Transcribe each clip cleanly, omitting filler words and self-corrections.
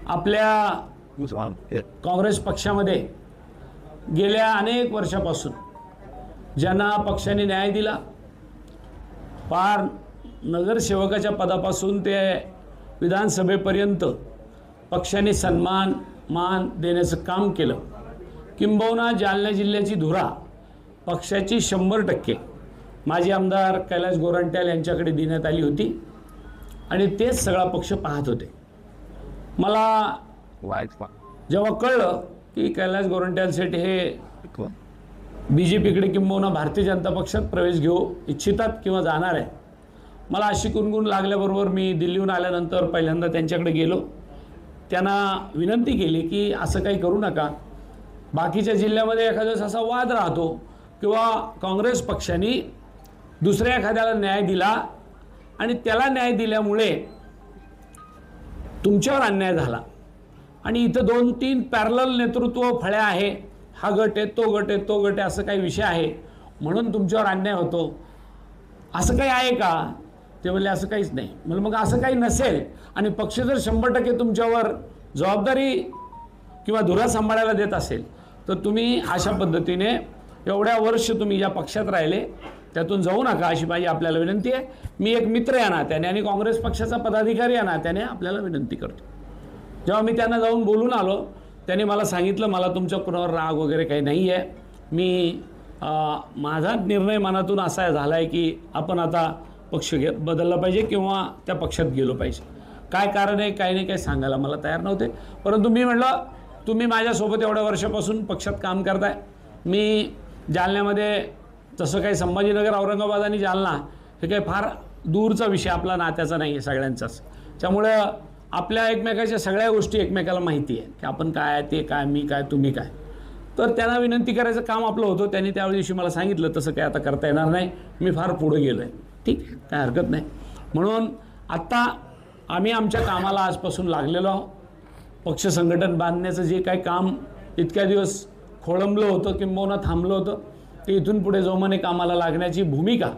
आपल्या काँग्रेस पक्षामध्ये गेल्या अनेक वर्षापासून ज्यांना पक्षाने न्याय दिला, पार नगरसेवकाच्या पदापासून ते विधानसभेपर्यंत पक्षाने सन्मान मान देण्याचं काम केलं, किंबहुना जालना जिल्ह्याची धुरा पक्षाची 100% माजी आमदार कैलास गोरंट्याल यांच्याकडे देण्यात आली होती आणि तेच सगळा पक्ष पाहत होते. मला जेव्हा कळलं की कैलास गोरंट्याल सेठ हे BJPकडे किंबहुना भारतीय जनता पक्षात प्रवेश घेऊ इच्छितात किंवा जाणार आहे, मला अशी कुणकुण लागल्याबरोबर मी दिल्लीहून आल्यानंतर पहिल्यांदा त्यांच्याकडे गेलो. त्यांना विनंती केली की असं काही करू नका. बाकीच्या जिल्ह्यामध्ये एखादा असा वाद राहतो किंवा काँग्रेस पक्षाने दुसऱ्या एखाद्याला न्याय दिला आणि त्याला न्याय दिल्यामुळे तुमच्यावर अन्याय झाला आणि इथं 2-3 पॅरलल नेतृत्व फळ्या आहे, हा गट आहे तो गट आहे तो गट आहे, असं काही विषय आहे म्हणून तुमच्यावर अन्याय होतो, असं काही आहे का? ते म्हणले असं काहीच नाही. म्हणजे मग असं काही नसेल आणि पक्ष जर 100% तुमच्यावर जबाबदारी किंवा धुरा सांभाळायला देत असेल तर तुम्ही अशा पद्धतीने एवढ्या वर्ष तुम्ही या पक्षात राहिले त्यातून जाऊ नका, अशी माझी आपल्याला विनंती आहे. मी एक मित्र या नात्याने आणि काँग्रेस पक्षाचा पदाधिकारी या नात्याने आपल्याला विनंती करतो. जेव्हा मी त्यांना जाऊन बोलून आलो त्यांनी मला सांगितलं, मला तुमच्या कुणावर राग वगैरे काही नाही आहे, मी माझा निर्णय मनातून असा झाला आहे की आपण आता पक्ष बदलला पाहिजे किंवा त्या पक्षात गेलो पाहिजे. काय कारण आहे काय नाही काही सांगायला मला तयार नव्हते, परंतु मी म्हटलं तुम्ही माझ्यासोबत एवढ्या वर्षापासून पक्षात काम करताय, मी जालन्यामध्ये तसं काही संभाजीनगर औरंगाबाद आणि जालना हे काही फार दूरचा विषय आपला नात्याचा नाही आहे सगळ्यांचाच, त्यामुळं आपल्या एकमेकाच्या सगळ्या गोष्टी एकमेकाला माहिती आहे की आपण काय ते काय मी काय तुम्ही काय. तर त्यांना विनंती करायचं काम आपलं होतं. त्यांनी त्या दिवशी मला सांगितलं तसं काय आता करता येणार नाही, मी फार पुढे गेलो आहे, ठीक आहे काय हरकत नाही. म्हणून आत्ता आम्ही आमच्या कामाला आजपासून लागलेलो आहोत. पक्ष संघटन बांधण्याचं जे काही काम इतक्या दिवस खोळंबलं होतं किंबहुना थांबलं होतं ते इथून पुढे जोमाने कामाला लागण्याची भूमिका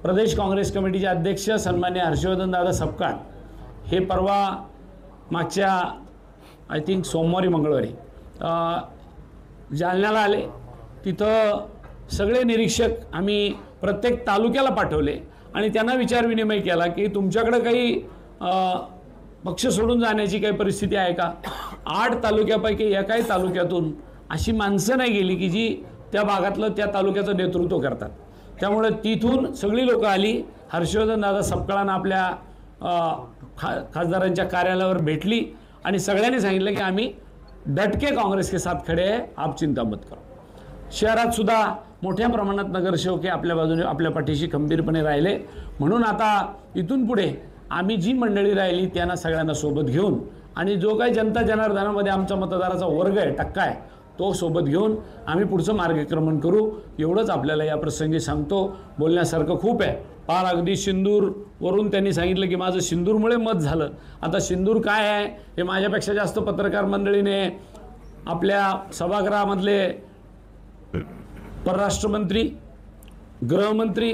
प्रदेश काँग्रेस कमिटीचे अध्यक्ष सन्मान्य हर्षवर्धनदादा सपकाळ हे परवा मागच्या आय थिंक सोमवारी मंगळवारी जालन्याला आले. तिथं सगळे निरीक्षक आम्ही प्रत्येक तालुक्याला पाठवले आणि त्यांना विचारविनिमय केला की तुमच्याकडे काही पक्ष सोडून जाण्याची काही परिस्थिती आहे का. 8 तालुक्यापैकी एकाही तालुक्यातून अशी माणसं नाही गेली की जी त्या भागातलं त्या तालुक्याचं नेतृत्व करतात. त्यामुळे तिथून सगळी लोकं आली. हर्षवर्धनदादा सपकाळांना आपल्या खासदारांच्या कार्यालयावर भेटली आणि सगळ्यांनी सांगितलं की आम्ही डटके काँग्रेस के साथ खडे आहे, आप चिंता मत करो. शहरात सुद्धा मोठ्या प्रमाणात नगरसेवक हे आपल्या बाजूने आपल्या पाठीशी खंबीरपणे राहिले. म्हणून आता इथून पुढे आम्ही जी मंडळी राहिली त्यांना सगळ्यांना सोबत घेऊन आणि जो काही जनता जनार्दनामध्ये आमचा मतदाराचा वर्ग आहे टक्का आहे तो सोबत घेऊन आम्ही पुढचं मार्गक्रमण करू, एवढंच आपल्याला या प्रसंगी सांगतो. बोलण्यासारखं खूप आहे. पार अगदी सिंदूरवरून त्यांनी सांगितलं की माझं सिंदूरमुळे मत झालं. आता सिंदूर काय आहे हे माझ्यापेक्षा जास्त पत्रकार मंडळीने आपल्या सभागृहामधले परराष्ट्रमंत्री, गृहमंत्री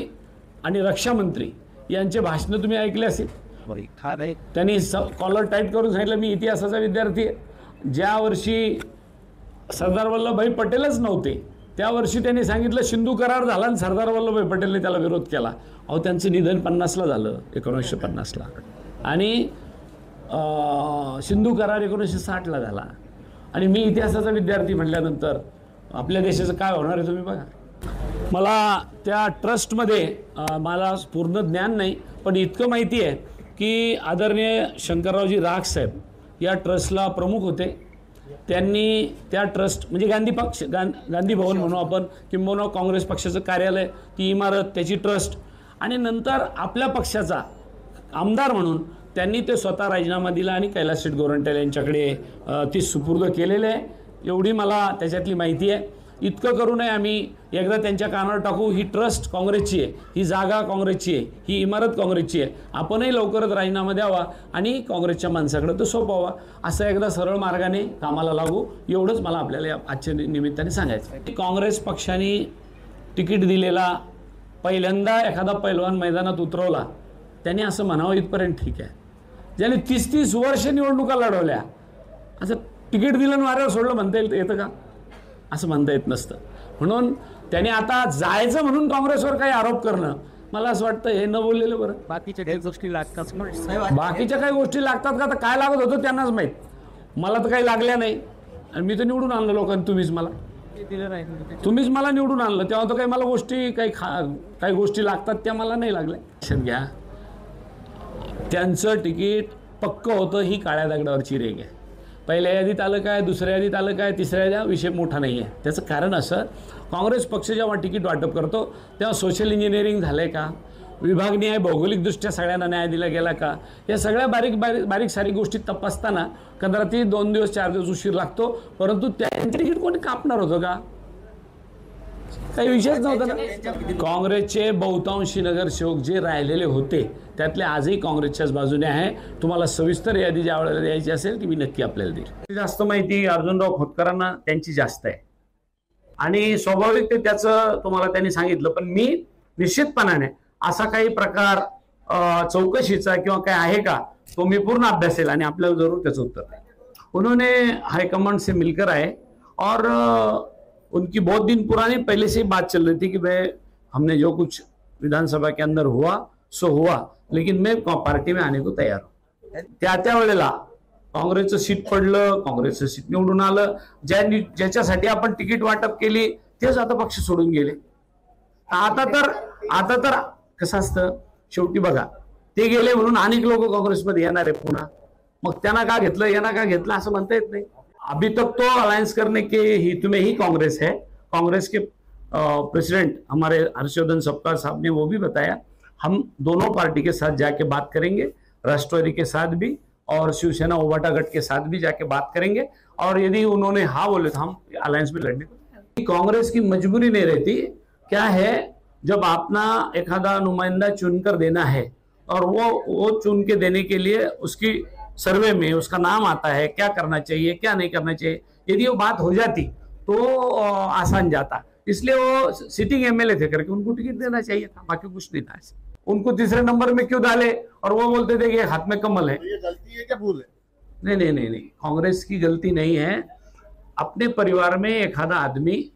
आणि रक्षामंत्री यांचे भाषणं तुम्ही ऐकले असेल. त्यांनी कॉलर टाईट करून सांगितलं मी इतिहासाचा विद्यार्थी आहे. ज्या वर्षी सरदार वल्लभभाई पटेलच नव्हते त्या वर्षी त्यांनी सांगितलं सिंधू करार झाला आणि सरदार वल्लभभाई पटेलने त्याला विरोध केला. अहो त्यांचं निधन 50ला झालं 1950ला आणि सिंधू करार 1960ला झाला आणि मी इतिहासाचा विद्यार्थी म्हटल्यानंतर आपल्या देशाचं काय होणार आहे तुम्ही बघा. मला त्या ट्रस्टमध्ये मला पूर्ण ज्ञान नाही पण इतकं माहिती आहे की आदरणीय शंकररावजी राख साहेब या ट्रस्टला प्रमुख होते. त्यांनी त्या ट्रस्ट म्हणजे गांधी भवन म्हणू आपण किंबहुना काँग्रेस पक्षाचं कार्यालय, ती इमारत, त्याची ट्रस्ट आणि नंतर आपल्या पक्षाचा आमदार म्हणून त्यांनी ते स्वतः राजीनामा दिला आणि कैलास शेठ गोरंट्याल यांच्याकडे ती सुपूर्द केलेले आहे. एवढी मला त्याच्यातली माहिती आहे. इतकं करू नये आम्ही एकदा त्यांच्या कानावर टाकू ही ट्रस्ट काँग्रेसची आहे, ही जागा काँग्रेसची आहे, ही इमारत काँग्रेसची आहे, आपणही लवकरच राजीनामा द्यावा आणि काँग्रेसच्या माणसाकडे तो सोपवावा, असं एकदा सरळ मार्गाने कामाला लागू, एवढंच मला आपल्याला आजच्या निमित्ताने सांगायचं आहे. काँग्रेस पक्षाने तिकीट दिलेला पहिल्यांदा एखादा पैलवान मैदानात उतरवला त्यांनी असं म्हणावं इथपर्यंत ठीक आहे. ज्याने 30-30 वर्ष निवडणुका लढवल्या असं तिकीट दिलं आणि वाऱ्यावर सोडलं म्हणता येतं का? असं म्हणता येत नसतं. म्हणून त्याने आता जायचं म्हणून काँग्रेसवर काही आरोप करणं, मला असं वाटतं हे न बोललेलं बरं. बाकीच्या काही गोष्टी लागतात. बाकीच्या काही गोष्टी लागतात का? तर काय लागत होतं त्यांनाच माहीत. मला तर काही लागल्या नाही आणि मी तर निवडून आणलं लोकांनी. तुम्हीच मला निवडून आणलं, तेव्हा तर काही मला गोष्टी काही गोष्टी लागतात त्या मला नाही लागल्या. लक्षात घ्या, त्यांचं तिकीट पक्कं होतं ही काळ्या दगडावरची रेग आहे. पहिल्या यादीत आलं काय, दुसऱ्या यादीत आलं काय, तिसऱ्या यादीत विषय मोठा नाही आहे. त्याचं कारण असं, काँग्रेस पक्ष जेव्हा तिकीट वाटप करतो तेव्हा सोशल इंजिनिअरिंग झालं आहे का, विभागनीय भौगोलिकदृष्ट्या सगळ्यांना न्याय दिला गेला का, या सगळ्या बारीक सारी गोष्टी तपासताना कदाचित 2 दिवस 4 दिवस उशीर लागतो. परंतु त्यांचं तिकीट कोणी कापणार होतं का? काही विषयच नव्हता ना. काँग्रेसचे बहुतांशी नगरसेवक जे राहिलेले होते त्यातले आजही काँग्रेसच्याच बाजूने आहे. तुम्हाला सविस्तर यादी ज्या वेळेला द्यायची असेल ती मी नक्की आपल्याला देईल. जास्त माहिती अर्जुनराव खोतकरांना त्यांची जास्त आहे आणि स्वाभाविक ते त्याचं तुम्हाला त्यांनी सांगितलं. पण मी निश्चितपणाने असा काही प्रकार चौकशीचा किंवा काय आहे का तो मी पूर्ण अभ्यासेल आणि आपल्याला जरूर त्याचं उत्तर देईल. उन्होंने हाईकमांड से मिलकर आए और उनकी बहुत दिन पुरानी पहले से ही बात चल रही थी कि भाई हमने जो कुछ विधानसभा के अंदर हुआ सो हुआ, लेकिन मैं पार्टी में आने को तैयार हूं. त्या वेळेला काँग्रेसचं सीट पडलं, काँग्रेसचं सीट निवडून आलं. ज्याच्यासाठी आपण तिकीट वाटप केली तेच आता पक्ष सोडून गेले. आता तर कसं असतं, शेवटी बघा, ते गेले म्हणून अनेक लोक काँग्रेसमध्ये येणार आहे पुन्हा. मग त्यांना का घेतलं, यांना का घेतलं असं म्हणता येत नाही. अभी तक तो अलायंस करने के हित में ही कांग्रेस है. कांग्रेस के प्रेसिडेंट हमारे हर्षवर्धन सपकाळ साहब ने वो भी बताया, हम दोनों पार्टी के साथ जाके बात करेंगे, राष्ट्रवादी के साथ भी और शिवसेना उबाटा गठ के साथ भी जाके बात करेंगे. और यदि उन्होंने हाँ बोले तो हम अलायंस में लड़ने को. कांग्रेस की मजबूरी नहीं रहती. क्या है, जब अपना एखादा नुमाइंदा चुनकर देना है और वो चुन के देने के लिए उसकी सर्वे में उसका नाम आता है, क्या करना चाहिए क्या नहीं करना चाहिए, यदि वो बात हो जाती तो आसान जाता. इसलिए वो सिटिंग एमएलए थे करके उनको टिकट देना चाहिए था, बाकी कुछ नहीं था. उनको तीसरे नंबर में क्यों डाले और वो बोलते थे कि हाथ में कमल है. ये गलती है क्या भूल है? नहीं, कांग्रेस की गलती नहीं है. अपने परिवार में एखादा आदमी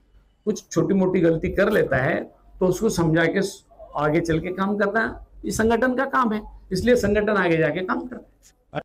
कुछ छोटी मोटी गलती कर लेता है तो उसको समझा के आगे चल के काम करना ये संगठन का काम है. इसलिए संगठन आगे जाके काम करता है.